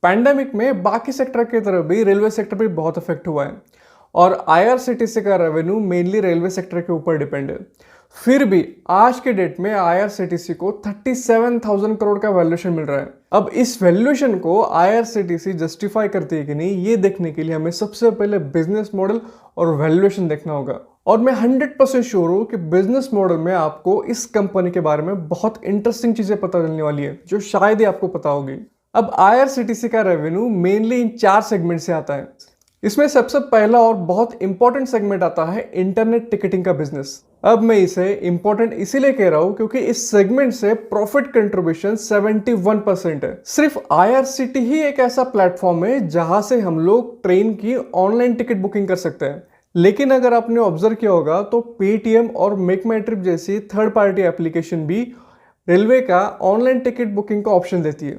Pandemic में बाकी sector की तरह भी रेलवे सेक्टर भी बहुत इफेक्ट हुआ है और आईआरसीटीसी का रेवेन्यू मेनली रेलवे सेक्टर के ऊपर डिपेंड है। फिर भी आज के डेट में आईआरसीटीसी को 37,000 करोड़ का वैल्यूएशन मिल रहा है। अब इस वैल्यूएशन को आईआरसीटीसी जस्टिफाई करती है कि नहीं, ये देखने के लिए हमें सबसे पहले बिजनेस मॉडल और वैल्यूएशन देखना होगा। और मैं 100% श्योर हूँ कि बिजनेस मॉडल में आपको इस कंपनी के बारे में बहुत इंटरेस्टिंग चीजें पता चलने वाली है जो शायद ही आपको पता होगी। अब आईआरसीटीसी का रेवेन्यू मेनली इन 4 सेगमेंट से आता है। इसमें सबसे पहला और बहुत इंपॉर्टेंट सेगमेंट आता है इंटरनेट टिकटिंग का बिजनेस। अब मैं इसे इंपॉर्टेंट इसीलिए कह रहा हूं क्योंकि इस सेगमेंट से प्रॉफिट कंट्रीब्यूशन 71% है। सिर्फ आईआरसीटी ही एक ऐसा प्लेटफॉर्म है जहां से हम लोग ट्रेन की ऑनलाइन टिकट बुकिंग कर सकते हैं। लेकिन अगर आपने ऑब्जर्व किया होगा तो पेटीएम और मेक माई ट्रिप जैसी थर्ड पार्टी एप्लीकेशन भी रेलवे का ऑनलाइन टिकट बुकिंग का ऑप्शन देती है।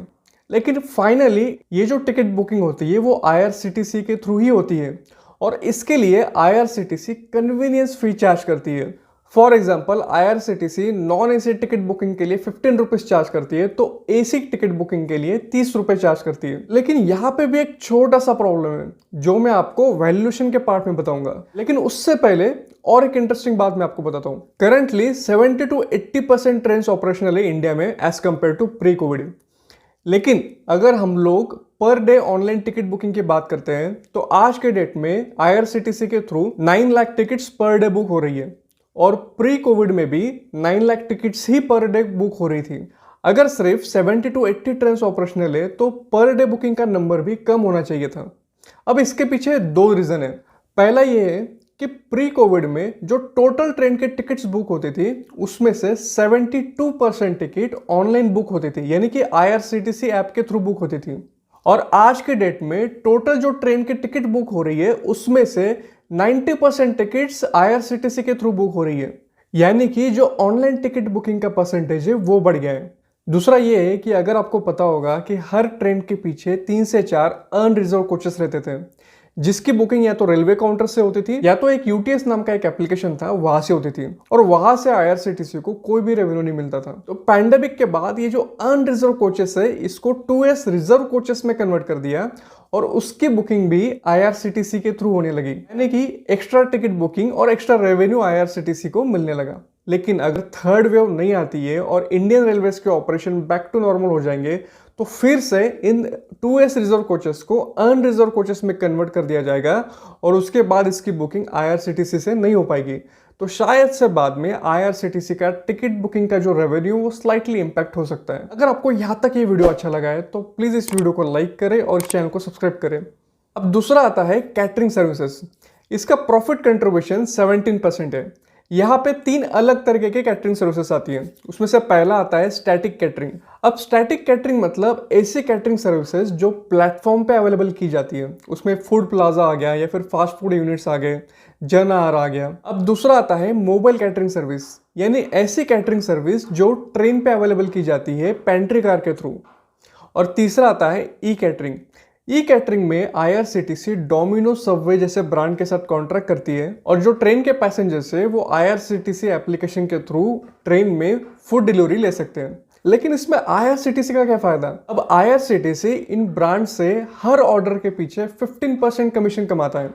लेकिन फाइनली ये जो टिकट बुकिंग होती है वो आईआरसीटीसी के थ्रू ही होती है और इसके लिए आईआरसीटीसी कन्वीनियंस फी चार्ज करती है। For example IRCTC non AC ticket booking के लिए 15 रुपीज चार्ज करती है तो एसी टिकट बुकिंग के लिए 30 रुपए चार्ज करती है। लेकिन यहाँ पे भी एक छोटा सा प्रॉब्लम है जो मैं आपको वैल्यूएशन के पार्ट में बताऊंगा। लेकिन उससे पहले और एक इंटरेस्टिंग बात मैं आपको बताता हूँ। करंटली 70 to 80% ट्रेन ऑपरेशनल है इंडिया में as compared to pre covid. लेकिन अगर हम लोग per day online ticket booking की बात करते हैं तो आज के डेट में आईआरसीटीसी के through 9 lakh tickets per day book हो रही है और प्री कोविड में भी 9 लाख टिकट्स ही पर डे बुक हो रही थी। अगर सिर्फ 70 to 80 ट्रेन ऑपरेशनल है तो पर डे बुकिंग का नंबर भी कम होना चाहिए था। अब इसके पीछे 2 रीजन है। पहला ये है कि प्री कोविड में जो टोटल ट्रेन के टिकट्स बुक होती थी उसमें से 72% टिकट ऑनलाइन बुक होती थी, यानी कि आईआरसीटीसी ऐप के थ्रू बुक होती थी। और आज के डेट में टोटल जो ट्रेन के टिकट बुक हो रही है उसमें से 90% टिकट्स आईआरसीटीसी के थ्रू बुक हो रही है, यानी कि जो ऑनलाइन टिकट बुकिंग का परसेंटेज है वो बढ़ गया है। दूसरा ये है कि अगर आपको पता होगा कि हर ट्रेन के पीछे 3 से 4 अनरिजर्व कोचेस रहते थे जिसकी बुकिंग या तो रेलवे काउंटर से होती थी या तो एक यूटीएस नाम का एक एप्लीकेशन था वहां से होती थी और वहां से आईआरसीटीसी को कोई भी रेवेन्यू नहीं मिलता था। तो पैंडेमिक के बाद ये जो अनरिजर्व कोचेस है इसको 2S रिजर्व कोचेस में कन्वर्ट कर दिया और उसकी बुकिंग भी आईआरसीटीसी के थ्रू होने लगी, यानी कि एक्स्ट्रा टिकट बुकिंग और एक्स्ट्रा रेवेन्यू आईआरसीटीसी को मिलने लगा। लेकिन अगर थर्ड वेव नहीं आती है और इंडियन रेलवेज के ऑपरेशन बैक टू नॉर्मल हो जाएंगे तो फिर से इन 2S रिजर्व कोचेस को अनरिजर्व कोचेस में कन्वर्ट कर दिया जाएगा और उसके बाद इसकी बुकिंग आईआरसीटीसी से नहीं हो पाएगी। तो शायद से बाद में आईआरसीटीसी का टिकट बुकिंग का जो रेवेन्यू वो स्लाइटली इंपैक्ट हो सकता है। अगर आपको यहाँ तक ये वीडियो अच्छा लगा है तो प्लीज इस वीडियो को लाइक करें और चैनल को सब्सक्राइब करें। अब दूसरा आता है कैटरिंग सर्विसेज। इसका प्रॉफिट कंट्रीब्यूशन 17% है। यहाँ पे 3 अलग तरीके के कैटरिंग सर्विसेज आती है। उसमें से पहला आता है स्टैटिक कैटरिंग। अब स्टैटिक कैटरिंग मतलब ऐसी कैटरिंग सर्विसेज जो प्लेटफॉर्म पे अवेलेबल की जाती है। उसमें फूड प्लाजा आ गया या फिर फास्ट फूड यूनिट्स आ गए, जन आहार आ गया। अब दूसरा आता है मोबाइल कैटरिंग सर्विस, यानी ऐसी कैटरिंग सर्विस जो ट्रेन पे अवेलेबल की जाती है पेंट्री कार के थ्रू। और तीसरा आता है ई कैटरिंग। ई कैटरिंग में आईआरसीटीसी डोमिनो, सबवे जैसे ब्रांड के साथ कॉन्ट्रैक्ट करती है और जो ट्रेन के पैसेंजर्स है वो आईआरसीटीसी एप्लीकेशन के थ्रू ट्रेन में फूड डिलीवरी ले सकते हैं। लेकिन इसमें आईआरसीटीसी का क्या फायदा? अब आईआरसीटीसी इन ब्रांड से हर ऑर्डर के पीछे 15% कमीशन कमाता है।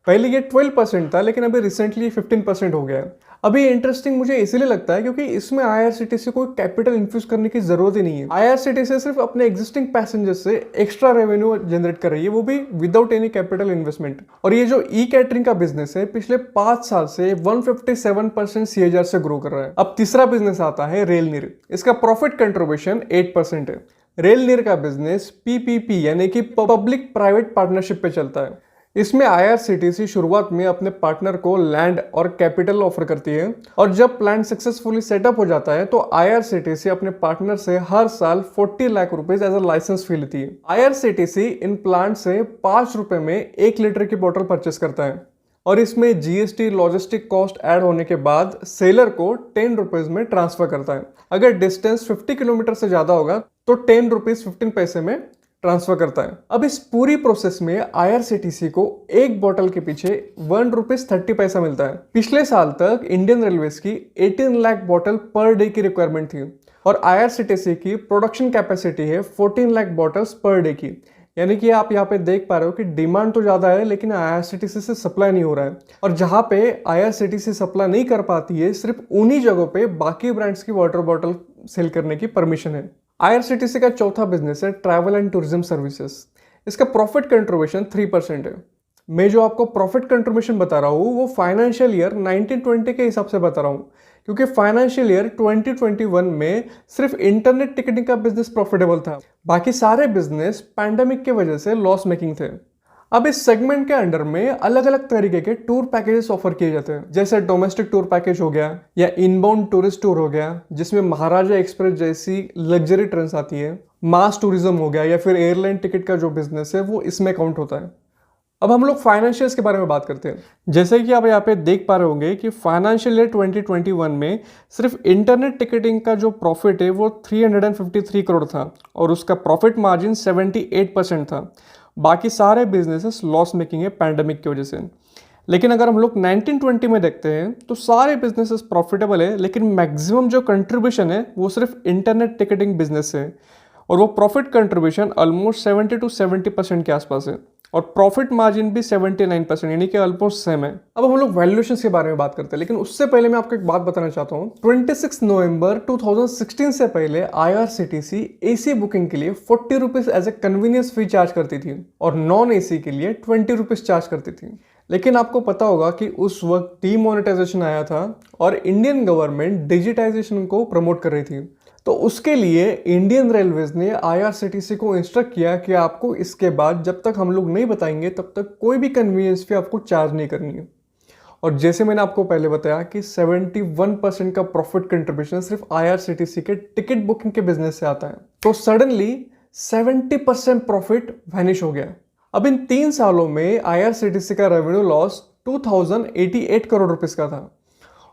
पहले ये 12% था लेकिन अभी रिसेंटली 15% हो गया है। अभी इंटरेस्टिंग मुझे इसीलिए लगता है क्योंकि इसमें आईआरसीटीसी को कैपिटल इन्फ्यूज करने की जरूरत ही नहीं है। आईआरसीटीसी सिर्फ अपने एग्जिस्टिंग पैसेंजर से एक्स्ट्रा रेवेन्यू जनरेट कर रही है, वो भी विदाउट एनी कैपिटल इन्वेस्टमेंट। और ये जो ई कैटरिंग का बिजनेस है पिछले 5 साल से 157% सीएजीआर से ग्रो कर रहा है। अब तीसरा बिजनेस आता है रेल नीर। इसका प्रॉफिट कंट्रीब्यूशन 8% है। रेल नीर का बिजनेस पीपीपी यानी कि पब्लिक प्राइवेट पार्टनरशिप पे चलता है। इसमें आईआरसीटीसी शुरुआत में अपने पार्टनर को लैंड और कैपिटल ऑफर करती है और जब प्लान सक्सेसफुली सेटअप हो जाता है तो आईआरसीटीसी अपने पार्टनर से हर साल 40 lakh rupees as a licence fee लेती है। आईआरसीटीसी इन प्लांट से 5 रुपए में 1 लीटर की बोतल परचेस करता है और इसमें जीएसटी लॉजिस्टिक कॉस्ट ऐड होने के बाद सेलर को 10 रुपीज में ट्रांसफर करता है। अगर डिस्टेंस 50 किलोमीटर से ज्यादा होगा तो 10 रुपीज 15 पैसे में ट्रांसफर करता है। अब इस पूरी प्रोसेस में आईआरसीटीसी को एक बोतल के पीछे 1 रुपीज 30 पैसा मिलता है। पिछले साल तक इंडियन रेलवेज की 18 लाख बोतल पर डे की रिक्वायरमेंट थी और आईआरसीटीसी की प्रोडक्शन कैपेसिटी है 14 लाख बॉटल्स पर डे की, यानी कि आप यहाँ पे देख पा रहे हो कि डिमांड तो ज़्यादा है लेकिन आईआरसीटीसी से सप्लाई नहीं हो रहा है। और जहाँ पे आईआरसीटीसी सप्लाई नहीं कर पाती है, सिर्फ उन्हीं जगहों पे बाकी ब्रांड्स की वाटर बॉटल सेल करने की परमिशन है। आईआरसीटीसी का चौथा बिजनेस है ट्रैवल एंड टूरिज्म सर्विसेज। इसका प्रॉफिट कंट्रीब्यूशन 3% है। मैं जो आपको प्रॉफिट कंट्रीब्यूशन बता रहा हूँ वो फाइनेंशियल ईयर 1920 के हिसाब से बता रहा हूँ, क्योंकि फाइनेंशियल ईयर 2021 में सिर्फ इंटरनेट टिकटिंग का बिजनेस प्रॉफिटेबल था, बाकी सारे बिजनेस पैंडेमिक की वजह से लॉस मेकिंग थे। अब इस सेगमेंट के अंडर में अलग अलग तरीके के टूर पैकेजेस ऑफर किए जाते हैं, जैसे डोमेस्टिक टूर पैकेज हो गया या इनबाउंड टूरिस्ट टूर हो गया जिसमें महाराजा एक्सप्रेस जैसी लग्जरी ट्रेन आती है, मास टूरिज्म हो गया या फिर एयरलाइन टिकट का जो बिजनेस है वो इसमें काउंट होता है। अब हम लोग फाइनेंशियल्स के बारे में बात करते हैं। जैसे कि आप यहाँ पे देख पा रहे होंगे कि फाइनेंशियल ईयर 2021 में सिर्फ इंटरनेट टिकटिंग का जो प्रॉफिट है वो 353 करोड़ था और उसका प्रॉफिट मार्जिन 78% था। बाकी सारे बिजनेसेस लॉस मेकिंग है पैंडेमिक की वजह से। लेकिन अगर हम लोग 1920 में देखते हैं तो सारे बिजनेसेस प्रॉफिटेबल है, लेकिन मैक्सिमम जो कंट्रीब्यूशन है वो सिर्फ इंटरनेट टिकटिंग बिजनेस है और वो प्रॉफिट कंट्रीब्यूशन ऑलमोस्ट 70 to 70% के आसपास है और प्रॉफिट मार्जिन भी 79%, यानी कि ऑलमोस्ट सेम है। अब हम लोग वैल्यूएशंस के बारे में बात करते हैं, लेकिन उससे पहले मैं आपको एक बात बताना चाहता हूँ। 26 नवंबर 2016 से पहले आईआरसीटीसी एसी बुकिंग के लिए 40 rupees as a convenience fee charge करती थी और नॉन एसी के लिए 20 रुपीज चार्ज करती थी। लेकिन आपको पता होगा कि उस वक्त डीमोनेटाइजेशन आया था और इंडियन गवर्नमेंट डिजिटाइजेशन को प्रमोट कर रही थी, तो उसके लिए इंडियन रेलवेज ने आईआरसीटीसी को इंस्ट्रक्ट किया कि आपको इसके बाद जब तक हम लोग नहीं बताएंगे तब तक कोई भी कन्वीनियंस फी आपको चार्ज नहीं करनी है। और जैसे मैंने आपको पहले बताया कि 71% का प्रॉफिट कंट्रीब्यूशन सिर्फ आईआरसीटीसी के टिकट बुकिंग के बिजनेस से आता है, तो सडनली 70% प्रॉफिट वैनिश हो गया। अब इन 3 सालों में आईआरसीटीसी का रेवेन्यू लॉस 2088 करोड़ रुपीस का था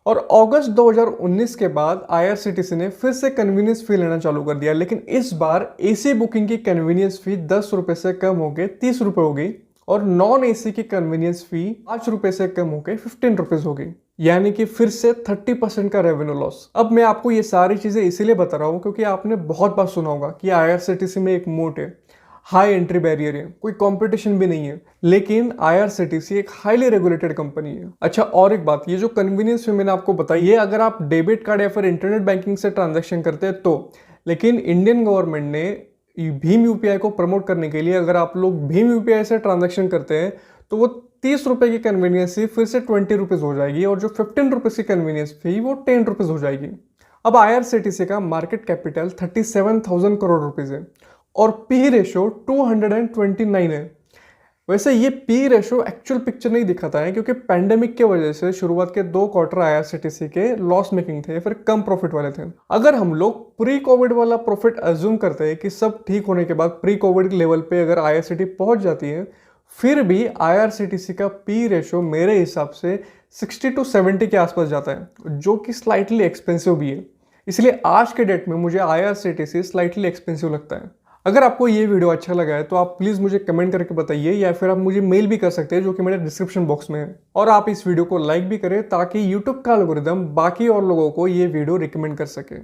और अगस्त 2019 के बाद आईआरसीटीसी ने फिर से कन्वीनियंस फी लेना चालू कर दिया, लेकिन इस बार एसी बुकिंग की कन्वीनियंस फी 10 रुपए से कम हो गई 30 रुपए हो गई और नॉन एसी की कन्वीनियंस फी 5 रुपए से कम हो गई 15 रुपीज हो गई, यानी कि फिर से 30% का रेवेन्यू लॉस। अब मैं आपको ये सारी चीजें इसीलिए बता रहा हूँ क्योंकि आपने बहुत बार सुना होगा कि आईआरसीटीसी में एक मोट है, हाई एंट्री बैरियर है, कोई कंपटीशन भी नहीं है, लेकिन आईआरसीटीसी एक हाईली रेगुलेटेड कंपनी है। अच्छा, और एक बात, ये जो कन्वीनियंस फी मैंने आपको बताई ये अगर आप डेबिट कार्ड या फिर इंटरनेट बैंकिंग से ट्रांजैक्शन करते हैं तो, लेकिन इंडियन गवर्नमेंट ने भीम यूपीआई को प्रमोट करने के लिए अगर आप लोग भीम यूपीआई से ट्रांजैक्शन करते हैं तो वो 30 रुपए की कन्वीनियंस फी फिर से 20 रुपीज हो जाएगी और जो 15 रुपीज की कन्वीनियंस फी वो 10 रुपीज हो जाएगी। अब आईआरसीटीसी का मार्केट कैपिटल 37,000 करोड़ रुपीज है और पी रेशो 229 है। वैसे ये पी रेशो एक्चुअल पिक्चर नहीं दिखाता है क्योंकि पैंडेमिक के वजह से शुरुआत के 2 क्वार्टर आईआरसीटीसी के लॉस मेकिंग थे, फिर कम प्रॉफिट वाले थे। अगर हम लोग प्री कोविड वाला प्रॉफिट अज्यूम करते हैं कि सब ठीक होने के बाद प्री कोविड लेवल पे अगर आईआरसीटी पहुंच जाती है, फिर भी आईआरसीटीसी का पी रेशो मेरे हिसाब से 60 to 70 के आसपास जाता है, जो कि स्लाइटली एक्सपेंसिव भी है। इसलिए आज के डेट में मुझे आईआरसीटीसी स्लाइटली एक्सपेंसिव लगता है। अगर आपको ये वीडियो अच्छा लगा है तो आप प्लीज़ मुझे कमेंट करके बताइए या फिर आप मुझे मेल भी कर सकते हैं जो कि मेरे डिस्क्रिप्शन बॉक्स में है, और आप इस वीडियो को लाइक भी करें ताकि यूट्यूब का एल्गोरिदम बाकी और लोगों को ये वीडियो रिकमेंड कर सके।